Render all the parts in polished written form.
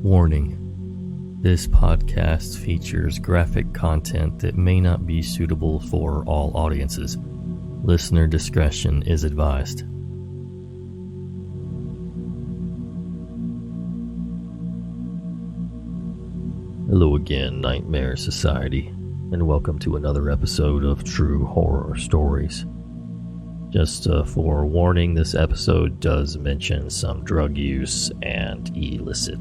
Warning: this podcast features graphic content that may not be suitable for all audiences. Listener discretion is advised. Hello again, Nightmare Society, and welcome to another episode of True Horror Stories. Just a forewarning, this episode does mention some drug use and illicit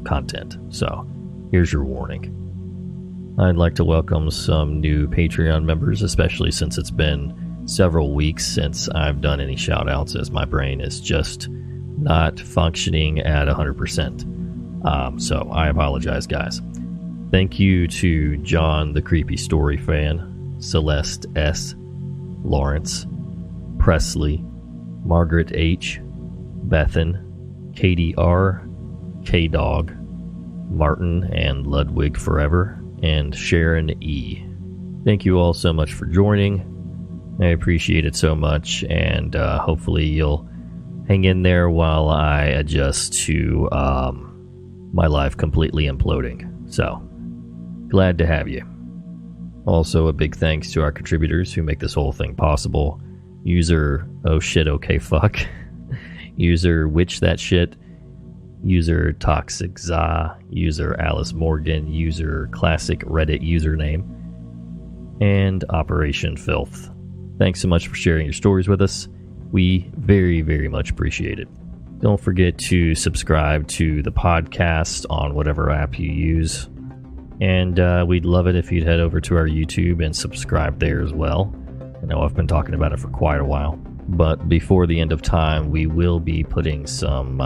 content, so here's your warning. I'd like to welcome some new Patreon members, especially since it's been several weeks since I've done any shoutouts, as my brain is just not functioning at 100%. So I apologize, guys. Thank you to John the Creepy Story Fan, Celeste S., Lawrence, Presley, Margaret H., Bethan, Katie R., K-Dog, Martin and Ludwig Forever, and Sharon E. Thank you all so much for joining. I appreciate it so much, and hopefully you'll hang in there while I adjust to my life completely imploding. So, glad to have you. Also, a big thanks to our contributors who make this whole thing possible. User ohshitokayfuck, user witchthatshit, user ToxiKZA, user alicemorgon, user classicredditusernam, and operationfilth. Thanks so much for sharing your stories with us. We very, very much appreciate it. Don't forget to subscribe to the podcast on whatever app you use. And we'd love it if you'd head over to our YouTube and subscribe there as well. I know I've been talking about it for quite a while. But before the end of time, we will be putting some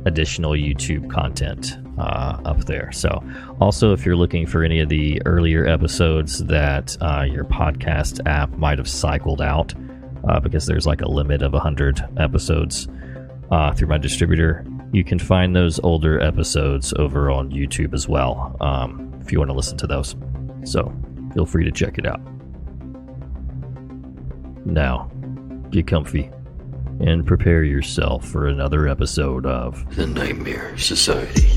additional YouTube content up there. So also, if you're looking for any of the earlier episodes that your podcast app might have cycled out, because there's like a limit of 100 episodes through my distributor, you can find those older episodes over on YouTube as well, if you want to listen to those. So feel free to check it out. Now, get comfy and prepare yourself for another episode of The Nightmare Society.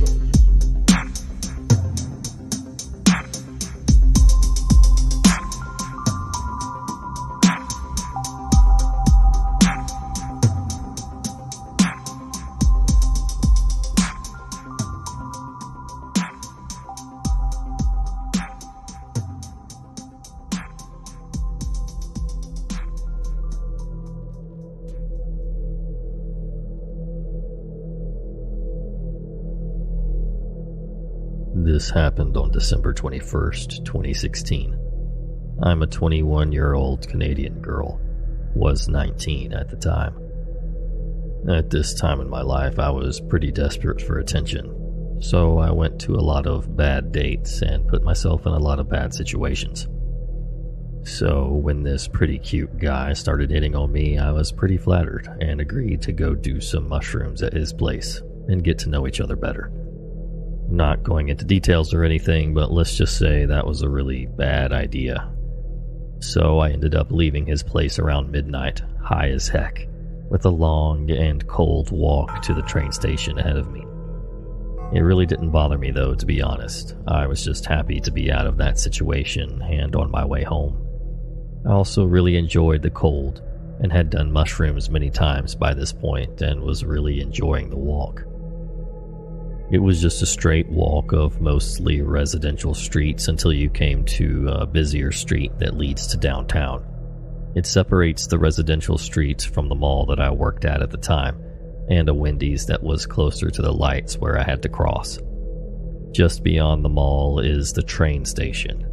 This happened on December 21st, 2016. I'm a 21-year-old Canadian girl, was 19 at the time. At this time in my life, I was pretty desperate for attention, so I went to a lot of bad dates and put myself in a lot of bad situations. So when this pretty cute guy started hitting on me, I was pretty flattered and agreed to go do some mushrooms at his place and get to know each other better. Not going into details or anything, but let's just say that was a really bad idea. So I ended up leaving his place around midnight, high as heck, with a long and cold walk to the train station ahead of me. It really didn't bother me though, to be honest. I was just happy to be out of that situation and on my way home. I also really enjoyed the cold and had done mushrooms many times by this point and was really enjoying the walk. It was just a straight walk of mostly residential streets until you came to a busier street that leads to downtown. It separates the residential streets from the mall that I worked at the time, and a Wendy's that was closer to the lights where I had to cross. Just beyond the mall is the train station.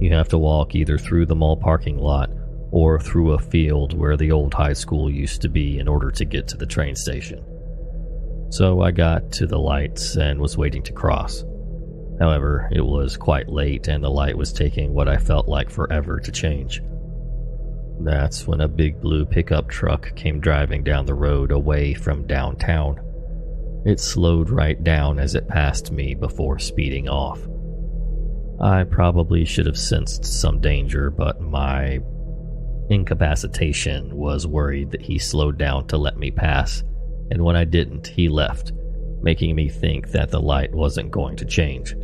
You have to walk either through the mall parking lot or through a field where the old high school used to be in order to get to the train station. So I got to the lights and was waiting to cross. However, it was quite late and the light was taking what I felt like forever to change. That's when a big blue pickup truck came driving down the road away from downtown. It slowed right down as it passed me before speeding off. I probably should have sensed some danger, but my incapacitation was worried that he slowed down to let me pass, and when I didn't, he left, making me think that the light wasn't going to change.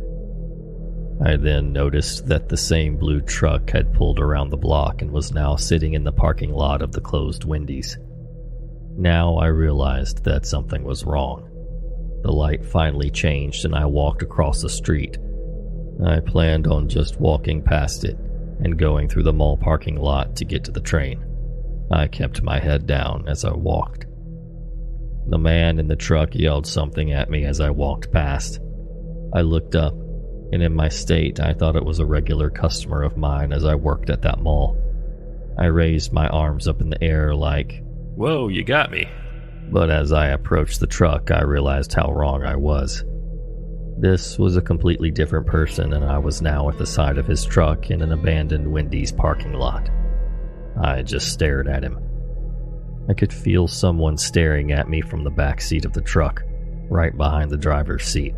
I then noticed that the same blue truck had pulled around the block and was now sitting in the parking lot of the closed Wendy's. Now I realized that something was wrong. The light finally changed and I walked across the street. I planned on just walking past it and going through the mall parking lot to get to the train. I kept my head down as I walked. The man in the truck yelled something at me as I walked past. I looked up, and in my state, I thought it was a regular customer of mine as I worked at that mall. I raised my arms up in the air like, "Whoa, you got me." But as I approached the truck, I realized how wrong I was. This was a completely different person, and I was now at the side of his truck in an abandoned Wendy's parking lot. I just stared at him. I could feel someone staring at me from the back seat of the truck, right behind the driver's seat,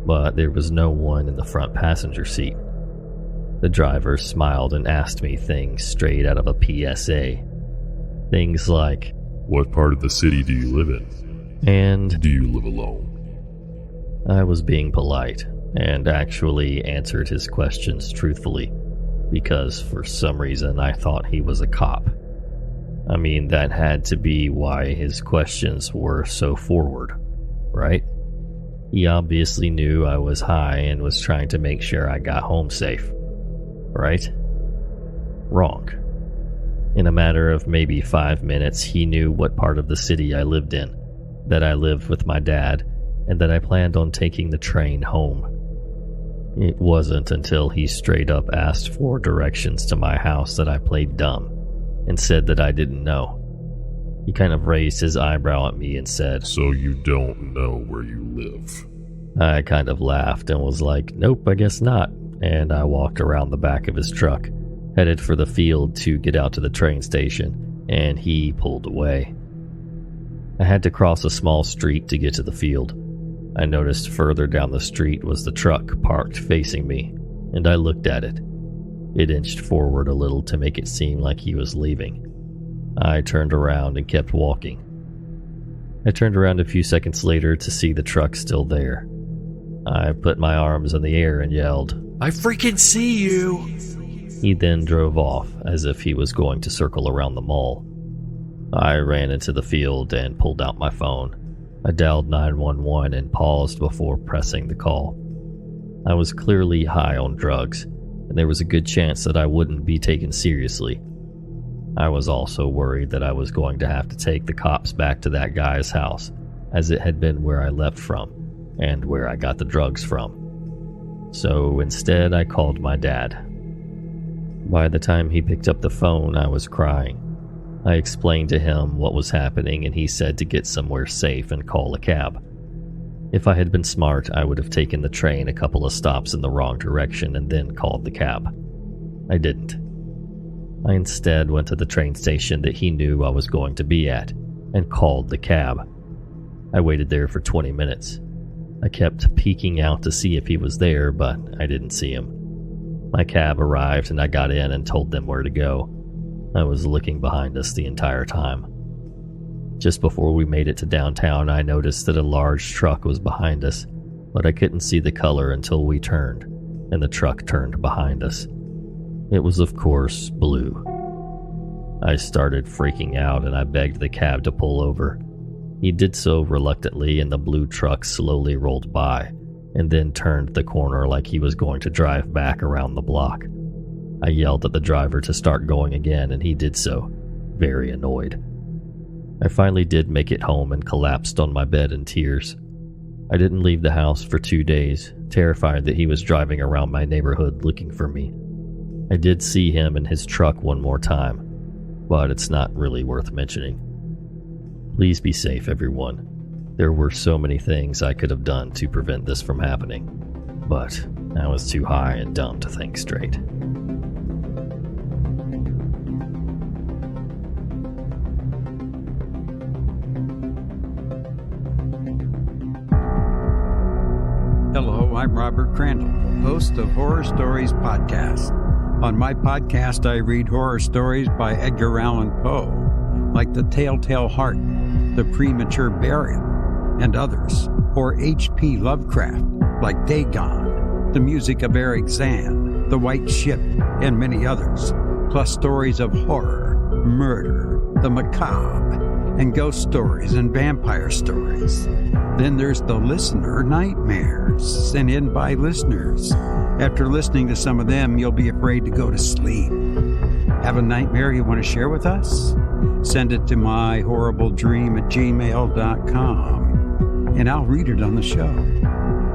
but there was no one in the front passenger seat. The driver smiled and asked me things straight out of a PSA. Things like, "What part of the city do you live in? And do you live alone?" I was being polite and actually answered his questions truthfully, because for some reason I thought he was a cop. I mean, that had to be why his questions were so forward, right? He obviously knew I was high and was trying to make sure I got home safe, right? Wrong. In a matter of maybe 5 minutes, he knew what part of the city I lived in, that I lived with my dad, and that I planned on taking the train home. It wasn't until he straight up asked for directions to my house that I played dumb and said that I didn't know. He kind of raised his eyebrow at me and said, "So you don't know where you live?" I kind of laughed and was like, "Nope, I guess not," and I walked around the back of his truck, headed for the field to get out to the train station, and he pulled away. I had to cross a small street to get to the field. I noticed further down the street was the truck parked facing me, and I looked at it. It inched forward a little to make it seem like he was leaving. I turned around and kept walking. I turned around a few seconds later to see the truck still there. I put my arms in the air and yelled, "I freaking see you!" He then drove off as if he was going to circle around the mall. I ran into the field and pulled out my phone. I dialed 911 and paused before pressing the call. I was clearly high on drugs, and there was a good chance that I wouldn't be taken seriously. I was also worried that I was going to have to take the cops back to that guy's house, as it had been where I left from, and where I got the drugs from. So instead, I called my dad. By the time he picked up the phone, I was crying. I explained to him what was happening, and he said to get somewhere safe and call a cab. If I had been smart, I would have taken the train a couple of stops in the wrong direction and then called the cab. I didn't. I instead went to the train station that he knew I was going to be at and called the cab. I waited there for 20 minutes. I kept peeking out to see if he was there, but I didn't see him. My cab arrived and I got in and told them where to go. I was looking behind us the entire time. Just before we made it to downtown, I noticed that a large truck was behind us, but I couldn't see the color until we turned, and the truck turned behind us. It was, of course, blue. I started freaking out and I begged the cab to pull over. He did so reluctantly, and the blue truck slowly rolled by, and then turned the corner like he was going to drive back around the block. I yelled at the driver to start going again, and he did so, very annoyed. I finally did make it home and collapsed on my bed in tears. I didn't leave the house for 2 days, terrified that he was driving around my neighborhood looking for me. I did see him in his truck one more time, but it's not really worth mentioning. Please be safe, everyone. There were so many things I could have done to prevent this from happening, but I was too high and dumb to think straight. Hello, I'm Robert Crandall, host of Horror Stories Podcast. On my podcast, I read horror stories by Edgar Allan Poe, like The Telltale Heart, The Premature Burial, and others. or H.P. Lovecraft, like Dagon, the music of Eric Zahn, The White Ship, and many others, plus stories of horror, murder, the macabre, and ghost stories and vampire stories. Then there's the listener nightmares, sent in by listeners. After listening to some of them, you'll be afraid to go to sleep. Have a nightmare you want to share with us? Send it to myhorribledream@gmail.com, and I'll read it on the show.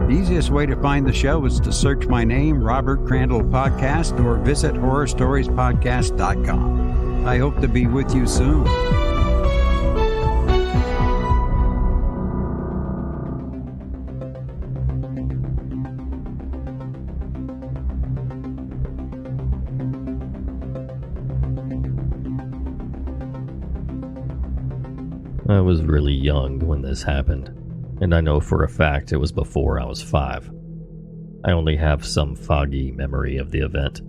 The easiest way to find the show is to search my name, Robert Crandall Podcast, or visit horrorstoriespodcast.com. I hope to be with you soon. I was really young when this happened, and I know for a fact it was before I was 5. I only have some foggy memory of the event,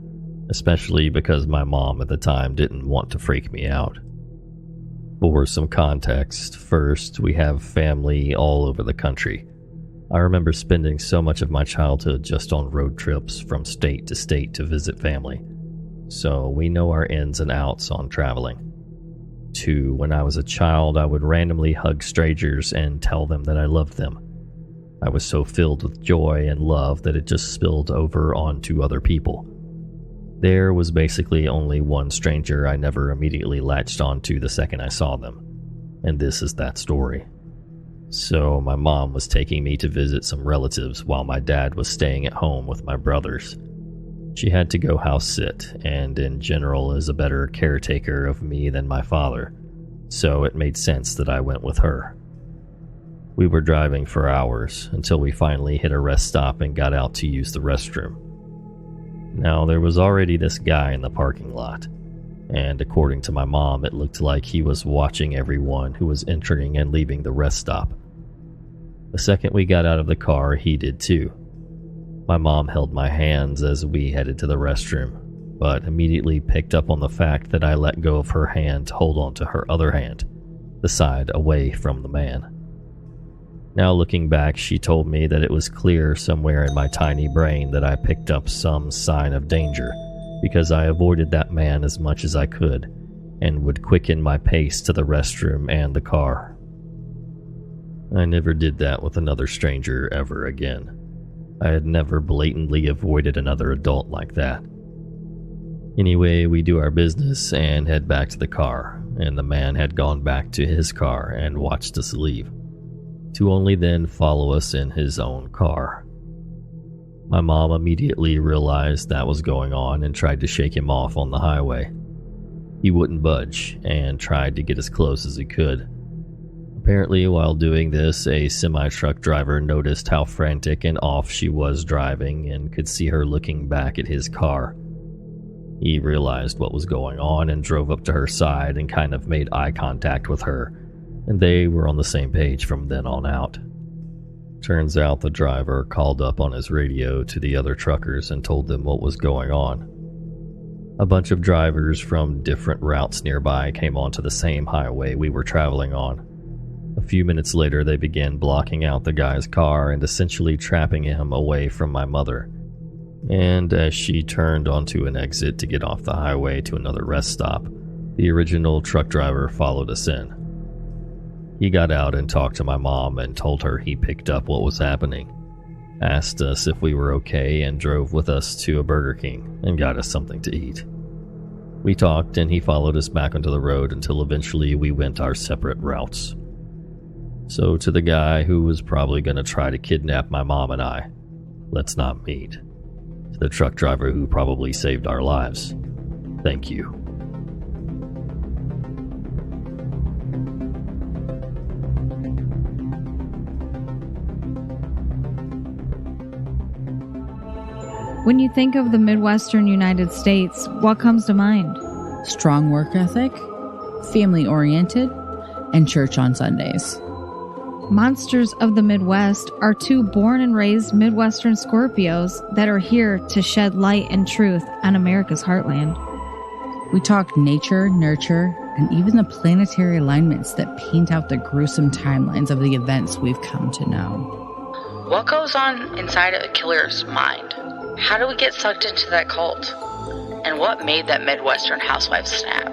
especially because my mom at the time didn't want to freak me out. For some context, first, we have family all over the country. I remember spending so much of my childhood just on road trips from state to state to visit family, so we know our ins and outs on traveling. 2, when I was a child, I would randomly hug strangers and tell them that I loved them. I was so filled with joy and love that it just spilled over onto other people. There was basically only one stranger I never immediately latched onto the second I saw them, and this is that story. So my mom was taking me to visit some relatives while my dad was staying at home with my brothers. She had to go house sit, and in general is a better caretaker of me than my father, so it made sense that I went with her. We were driving for hours until we finally hit a rest stop and got out to use the restroom. Now, there was already this guy in the parking lot, and according to my mom, it looked like he was watching everyone who was entering and leaving the rest stop. The second we got out of the car, he did too. My mom held my hands as we headed to the restroom, but immediately picked up on the fact that I let go of her hand to hold on to her other hand, the side away from the man. Now looking back, she told me that it was clear somewhere in my tiny brain that I picked up some sign of danger, because I avoided that man as much as I could, and would quicken my pace to the restroom and the car. I never did that with another stranger ever again. I had never blatantly avoided another adult like that. Anyway, we do our business and head back to the car, and the man had gone back to his car and watched us leave, to only then follow us in his own car. My mom immediately realized that was going on and tried to shake him off on the highway. He wouldn't budge and tried to get as close as he could. Apparently, while doing this, a semi-truck driver noticed how frantic and off she was driving and could see her looking back at his car. He realized what was going on and drove up to her side and kind of made eye contact with her, and they were on the same page from then on out. Turns out the driver called up on his radio to the other truckers and told them what was going on. A bunch of drivers from different routes nearby came onto the same highway we were traveling on. A few minutes later, they began blocking out the guy's car and essentially trapping him away from my mother. And as she turned onto an exit to get off the highway to another rest stop, the original truck driver followed us in. He got out and talked to my mom and told her he picked up what was happening, asked us if we were okay, and drove with us to a Burger King and got us something to eat. We talked and he followed us back onto the road until eventually we went our separate routes. So to the guy who was probably going to try to kidnap my mom and I, let's not meet. To the truck driver who probably saved our lives, thank you. When you think of the Midwestern United States, what comes to mind? Strong work ethic, family-oriented, and church on Sundays. Monsters of the Midwest are 2 born and raised Midwestern Scorpios that are here to shed light and truth on America's heartland. We talk nature, nurture, and even the planetary alignments that paint out the gruesome timelines of the events we've come to know. What goes on inside a killer's mind? How do we get sucked into that cult? And what made that Midwestern housewife snap?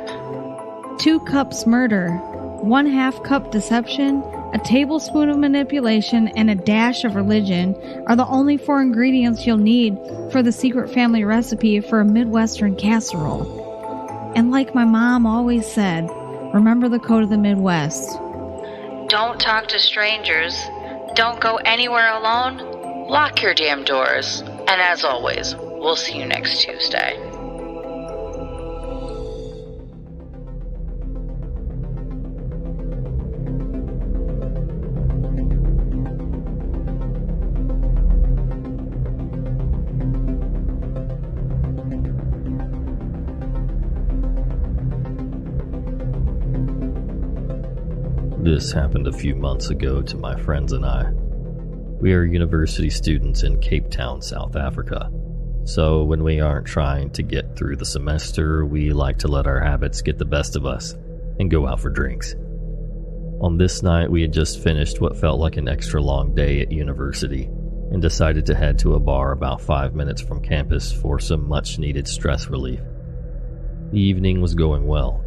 2 cups murder, 1/2 cup deception, a tablespoon of manipulation, and a dash of religion are the only 4 ingredients you'll need for the secret family recipe for a Midwestern casserole. And like my mom always said, remember the code of the Midwest. Don't talk to strangers. Don't go anywhere alone. Lock your damn doors. And as always, we'll see you next Tuesday. This happened a few months ago to my friends and I. We are university students in Cape Town, South Africa. So when we aren't trying to get through the semester, we like to let our habits get the best of us and go out for drinks. On this night, we had just finished what felt like an extra long day at university and decided to head to a bar about 5 minutes from campus for some much-needed stress relief. The evening was going well,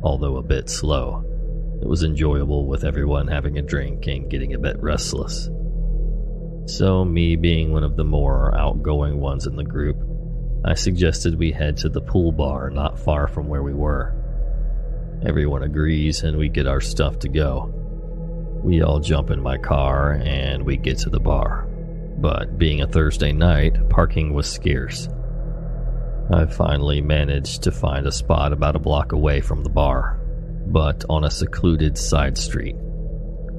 although a bit slow. It was enjoyable with everyone having a drink and getting a bit restless. So, me being one of the more outgoing ones in the group, I suggested we head to the pool bar not far from where we were. Everyone agrees and we get our stuff to go. We all jump in my car and we get to the bar. But being a Thursday night, parking was scarce. I finally managed to find a spot about a block away from the bar, but on a secluded side street.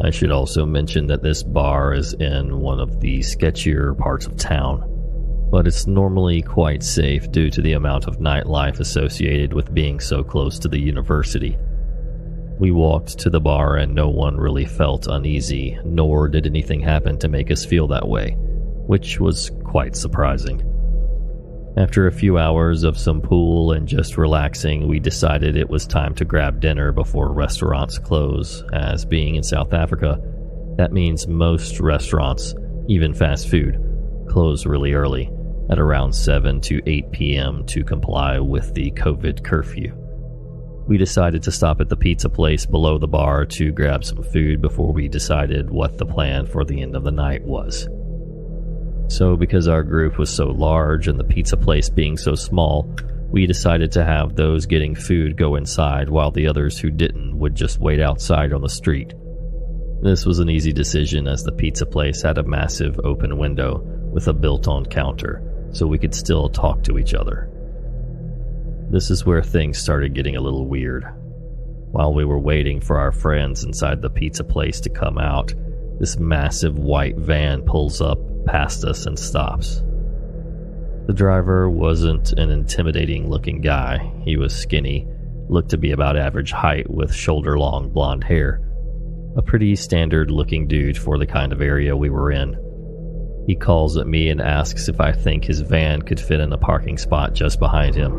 I should also mention that this bar is in one of the sketchier parts of town, but it's normally quite safe due to the amount of nightlife associated with being so close to the university. We walked to the bar and no one really felt uneasy, nor did anything happen to make us feel that way, which was quite surprising. After a few hours of some pool and just relaxing, we decided it was time to grab dinner before restaurants close, as being in South Africa, that means most restaurants, even fast food, close really early, at around 7 to 8 p.m. to comply with the COVID curfew. We decided to stop at the pizza place below the bar to grab some food before we decided what the plan for the end of the night was. So because our group was so large and the pizza place being so small, we decided to have those getting food go inside while the others who didn't would just wait outside on the street. This was an easy decision as the pizza place had a massive open window with a built-on counter, so we could still talk to each other. This is where things started getting a little weird. While we were waiting for our friends inside the pizza place to come out, this massive white van pulls up past us and stops. The driver wasn't an intimidating looking guy. He was skinny, looked to be about average height with shoulder-long blonde hair. A pretty standard looking dude for the kind of area we were in. He calls at me and asks if I think his van could fit in a parking spot just behind him.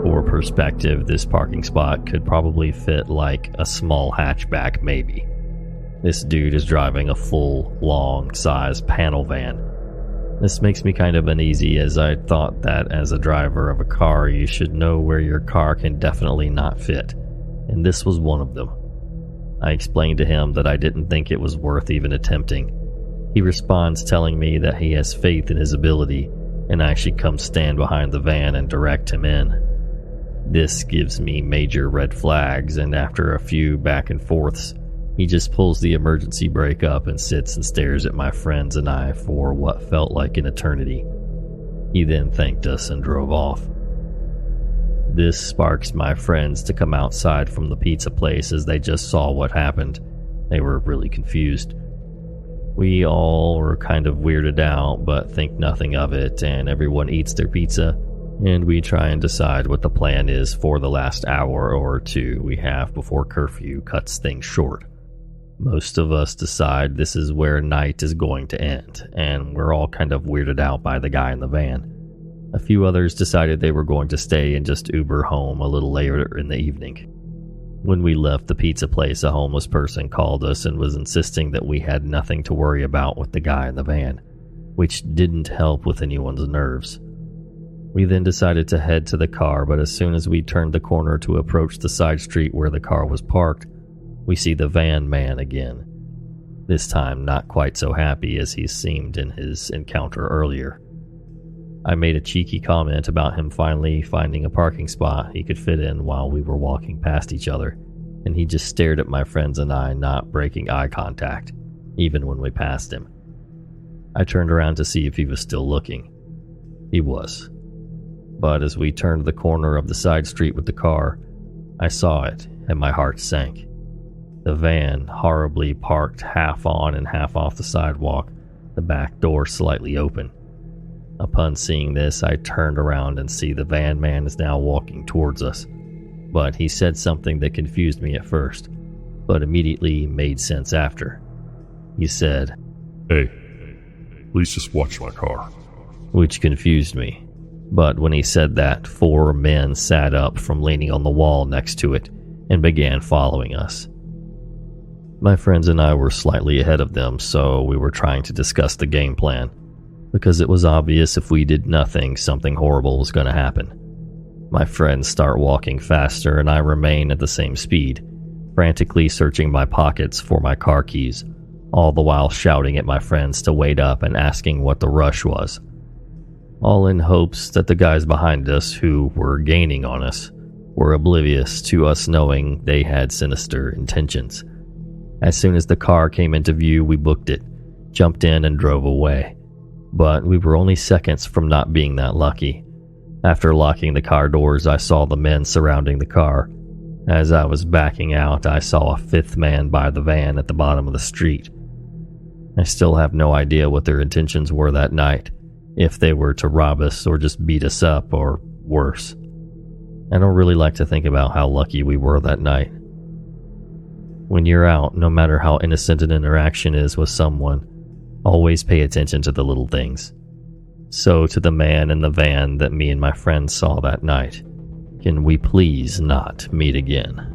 For perspective, this parking spot could probably fit like a small hatchback maybe. This dude is driving a full, long-sized panel van. This makes me kind of uneasy as I thought that as a driver of a car you should know where your car can definitely not fit, and this was one of them. I explained to him that I didn't think it was worth even attempting. He responds telling me that he has faith in his ability, and I should come stand behind the van and direct him in. This gives me major red flags, and after a few back and forths, he just pulls the emergency brake up and sits and stares at my friends and I for what felt like an eternity. He then thanked us and drove off. This sparks my friends to come outside from the pizza place as they just saw what happened. They were really confused. We all were kind of weirded out but think nothing of it, and everyone eats their pizza, and we try and decide what the plan is for the last hour or two we have before curfew cuts things short. Most of us decide this is where night is going to end, and we're all kind of weirded out by the guy in the van. A few others decided they were going to stay and just Uber home a little later in the evening. When we left the pizza place, a homeless person called us and was insisting that we had nothing to worry about with the guy in the van, which didn't help with anyone's nerves. We then decided to head to the car, but as soon as we turned the corner to approach the side street where the car was parked, we see the van man again. This time not quite so happy as he seemed in his encounter earlier. I made a cheeky comment about him finally finding a parking spot he could fit in while we were walking past each other, and he just stared at my friends and I, not breaking eye contact, even when we passed him. I turned around to see if he was still looking. He was. But as we turned the corner of the side street with the car, I saw it, and my heart sank. The van, horribly parked half on and half off the sidewalk, the back door slightly open. Upon seeing this, I turned around and see the van man is now walking towards us. But he said something that confused me at first, but immediately made sense after. He said, "Hey, please just watch my car." Which confused me. But when he said that, 4 men sat up from leaning on the wall next to it and began following us. My friends and I were slightly ahead of them, so we were trying to discuss the game plan, because it was obvious if we did nothing, something horrible was going to happen. My friends start walking faster and I remain at the same speed, frantically searching my pockets for my car keys, all the while shouting at my friends to wait up and asking what the rush was. All in hopes that the guys behind us, who were gaining on us, were oblivious to us knowing they had sinister intentions. As soon as the car came into view, we booked it, jumped in and drove away. But we were only seconds from not being that lucky. After locking the car doors, I saw the men surrounding the car. As I was backing out, I saw a 5th man by the van at the bottom of the street. I still have no idea what their intentions were that night, if they were to rob us or just beat us up or worse. I don't really like to think about how lucky we were that night. When you're out, no matter how innocent an interaction is with someone, always pay attention to the little things. So to the man in the van that me and my friends saw that night, can we please not meet again?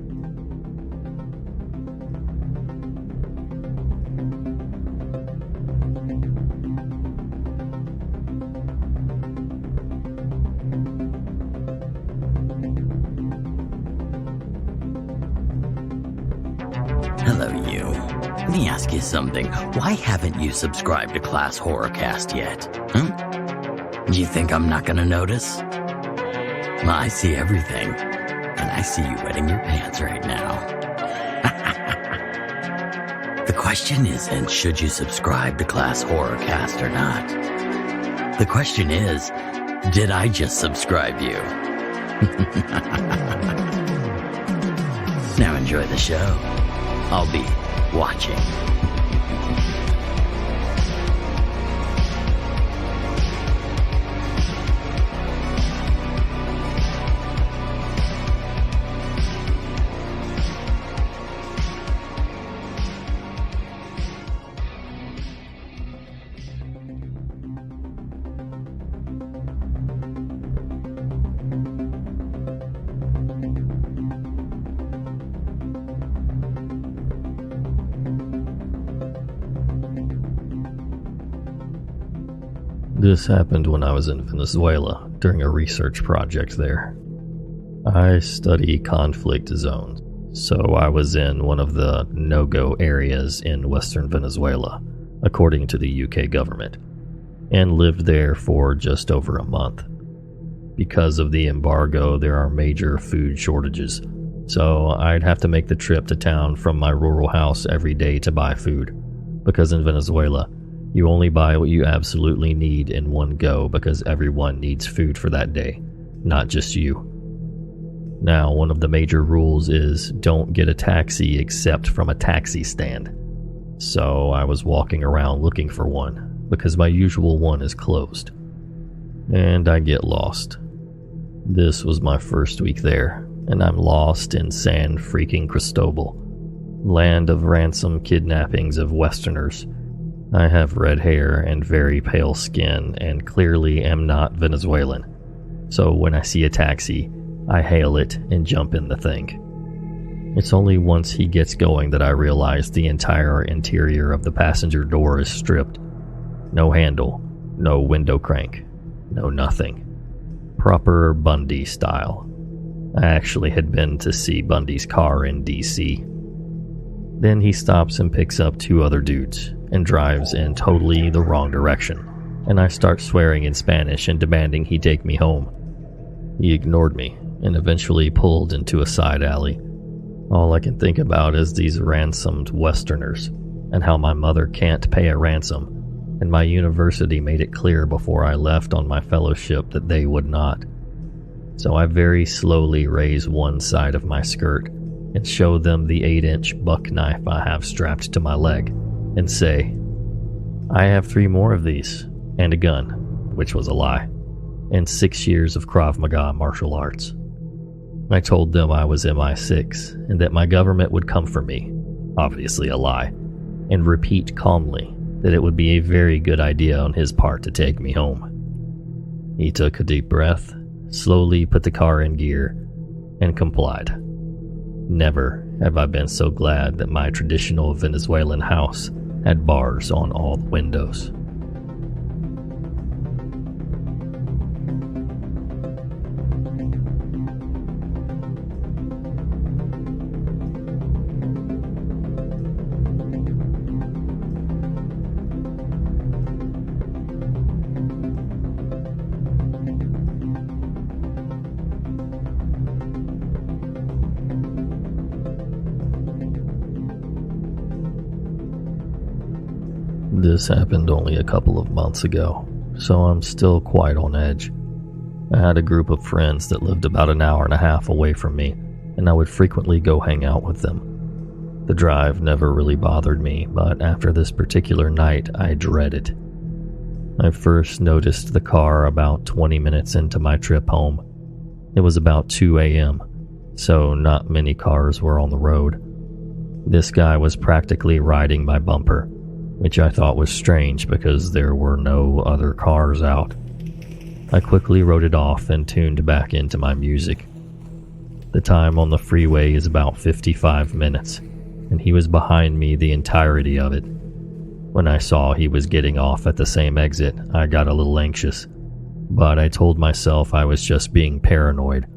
Hello, you. Let me ask you something. Why haven't you subscribed to Class Horrorcast yet? Do you think I'm not gonna notice? Well, I see everything. And I see you wetting your pants right now. The question isn't should you subscribe to Class Horrorcast or not. The question is, did I just subscribe you? Now enjoy the show. I'll be watching. This happened when I was in Venezuela during a research project there. I study conflict zones, so I was in one of the no-go areas in western Venezuela, according to the UK government, and lived there for just over a month. Because of the embargo, there are major food shortages, so I'd have to make the trip to town from my rural house every day to buy food, because in Venezuela, you only buy what you absolutely need in one go because everyone needs food for that day, not just you. Now, one of the major rules is don't get a taxi except from a taxi stand. So I was walking around looking for one because my usual one is closed. And I get lost. This was my first week there, and I'm lost in San freaking Cristobal, land of ransom kidnappings of Westerners. I have red hair and very pale skin and clearly am not Venezuelan. So when I see a taxi, I hail it and jump in the thing. It's only once he gets going that I realize the entire interior of the passenger door is stripped. No handle, no window crank, no nothing. Proper Bundy style. I actually had been to see Bundy's car in DC. Then he stops and picks up 2 other dudes and drives in totally the wrong direction, and I start swearing in Spanish and demanding he take me home. He ignored me and eventually pulled into a side alley. All I can think about is these ransomed Westerners and how my mother can't pay a ransom, and my university made it clear before I left on my fellowship that they would not. So I very slowly raise one side of my skirt and show them the 8-inch buck knife I have strapped to my leg and say, "I have 3 more of these, and a gun," which was a lie, and 6 years of Krav Maga martial arts. I told them I was MI6 and that my government would come for me, obviously a lie, and repeat calmly that it would be a very good idea on his part to take me home. He took a deep breath, slowly put the car in gear, and complied. Never have I been so glad that my traditional Venezuelan house had bars on all the windows. This happened only a couple of months ago, so I'm still quite on edge. I had a group of friends that lived about an hour and a half away from me, and I would frequently go hang out with them. The drive never really bothered me, but after this particular night, I dread it. I first noticed the car about 20 minutes into my trip home. It was about 2 a.m., so not many cars were on the road. This guy was practically riding my bumper, which I thought was strange because there were no other cars out. I quickly wrote it off and tuned back into my music. The time on the freeway is about 55 minutes, and he was behind me the entirety of it. When I saw he was getting off at the same exit, I got a little anxious, but I told myself I was just being paranoid.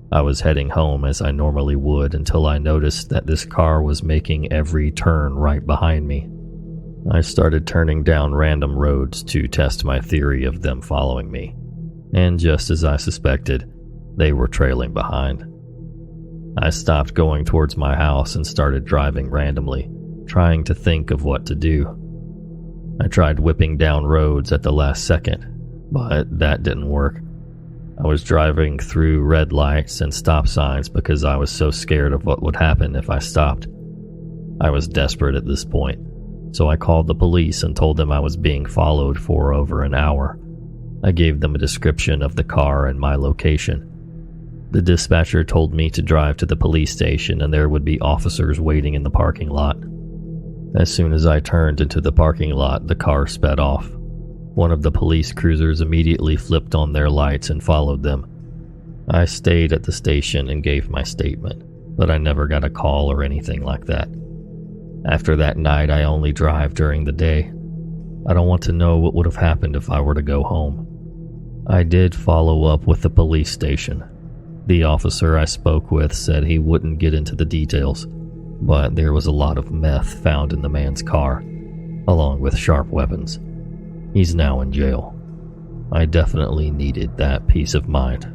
I was heading home as I normally would until I noticed that this car was making every turn right behind me. I started turning down random roads to test my theory of them following me, and just as I suspected, they were trailing behind. I stopped going towards my house and started driving randomly, trying to think of what to do. I tried whipping down roads at the last second, but that didn't work. I was driving through red lights and stop signs because I was so scared of what would happen if I stopped. I was desperate at this point, so I called the police and told them I was being followed for over an hour. I gave them a description of the car and my location. The dispatcher told me to drive to the police station and there would be officers waiting in the parking lot. As soon as I turned into the parking lot, the car sped off. One of the police cruisers immediately flipped on their lights and followed them. I stayed at the station and gave my statement, but I never got a call or anything like that. After that night, I only drive during the day. I don't want to know what would have happened if I were to go home. I did follow up with the police station. The officer I spoke with said he wouldn't get into the details, but there was a lot of meth found in the man's car, along with sharp weapons. He's now in jail. I definitely needed that peace of mind.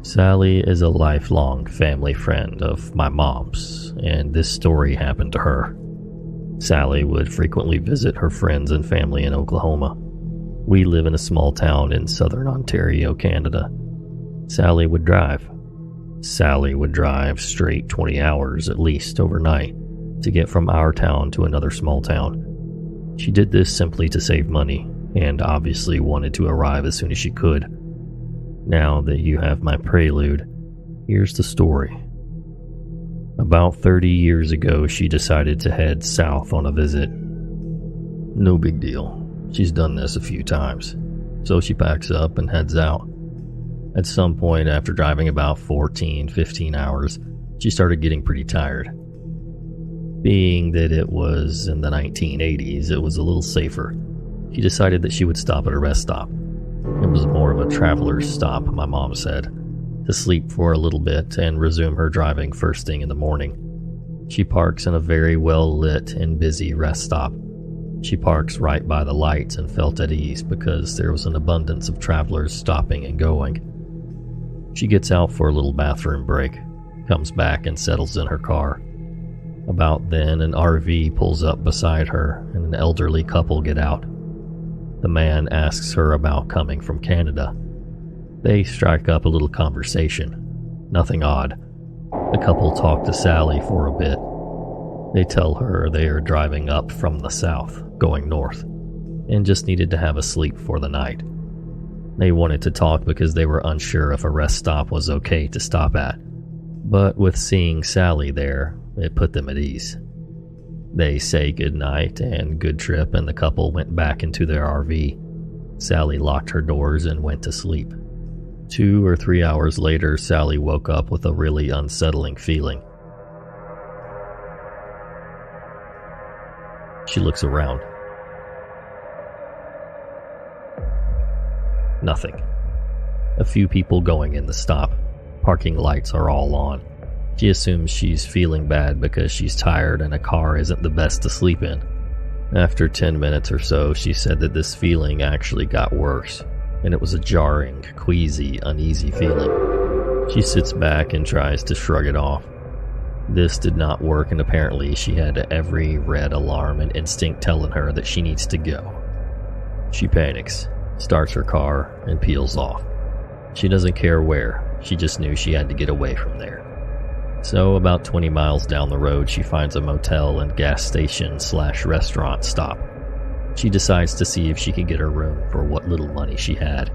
Sally is a lifelong family friend of my mom's, and this story happened to her. Sally would frequently visit her friends and family in Oklahoma. We live in a small town in southern Ontario, Canada. Sally would drive. Sally would drive straight 20 hours at least overnight to get from our town to another small town. She did this simply to save money and obviously wanted to arrive as soon as she could. Now that you have my prelude, here's the story. About 30 years ago, she decided to head south on a visit. No big deal. She's done this a few times. So she packs up and heads out. At some point after driving about 14-15 hours, she started getting pretty tired. Being that it was in the 1980s, it was a little safer. She decided that she would stop at a rest stop. It was more of a traveler's stop, my mom said, to sleep for a little bit and resume her driving first thing in the morning. She parks in a very well-lit and busy rest stop. She parks right by the lights and felt at ease because there was an abundance of travelers stopping and going. She gets out for a little bathroom break, comes back and settles in her car. About then, an RV pulls up beside her and an elderly couple get out. The man asks her about coming from Canada. They strike up a little conversation. Nothing odd. The couple talk to Sally for a bit. They tell her they are driving up from the south, going north, and just needed to have a sleep for the night. They wanted to talk because they were unsure if a rest stop was okay to stop at, but with seeing Sally there, it put them at ease. They say good night and good trip, and the couple went back into their RV. Sally locked her doors and went to sleep. 2 or 3 hours later, Sally woke up with a really unsettling feeling. She looks around. Nothing. A few people going in the stop. Parking lights are all on. She assumes she's feeling bad because she's tired and a car isn't the best to sleep in. After 10 minutes or so, she said that this feeling actually got worse, and it was a jarring, queasy, uneasy feeling. She sits back and tries to shrug it off. This did not work, and apparently she had every red alarm and instinct telling her that she needs to go. She panics, starts her car, and peels off. She doesn't care where, she just knew she had to get away from there. So about 20 miles down the road, she finds a motel and gas station/restaurant stop. She decides to see if she can get her room for what little money she had.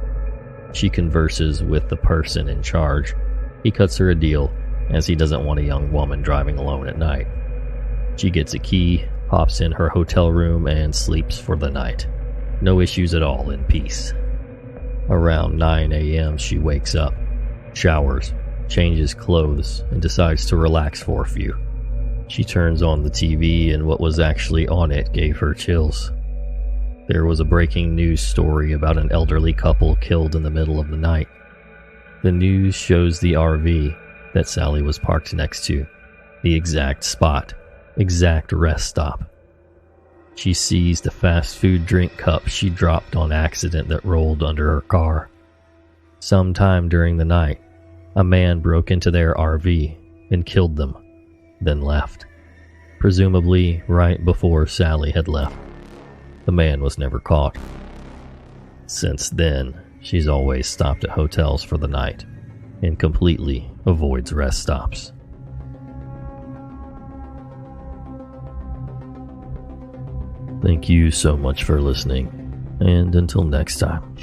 She converses with the person in charge. He cuts her a deal, as he doesn't want a young woman driving alone at night. She gets a key, pops in her hotel room, and sleeps for the night. No issues at all, in peace. Around 9 a.m. she wakes up, showers, changes clothes, and decides to relax for a few. She turns on the TV, and what was actually on it gave her chills. There was a breaking news story about an elderly couple killed in the middle of the night. The news shows the RV that Sally was parked next to, the exact spot, exact rest stop. She sees the fast food drink cup she dropped on accident that rolled under her car. Sometime during the night, a man broke into their RV and killed them, then left, presumably right before Sally had left. The man was never caught. Since then, she's always stopped at hotels for the night and completely avoids rest stops. Thank you so much for listening, and until next time.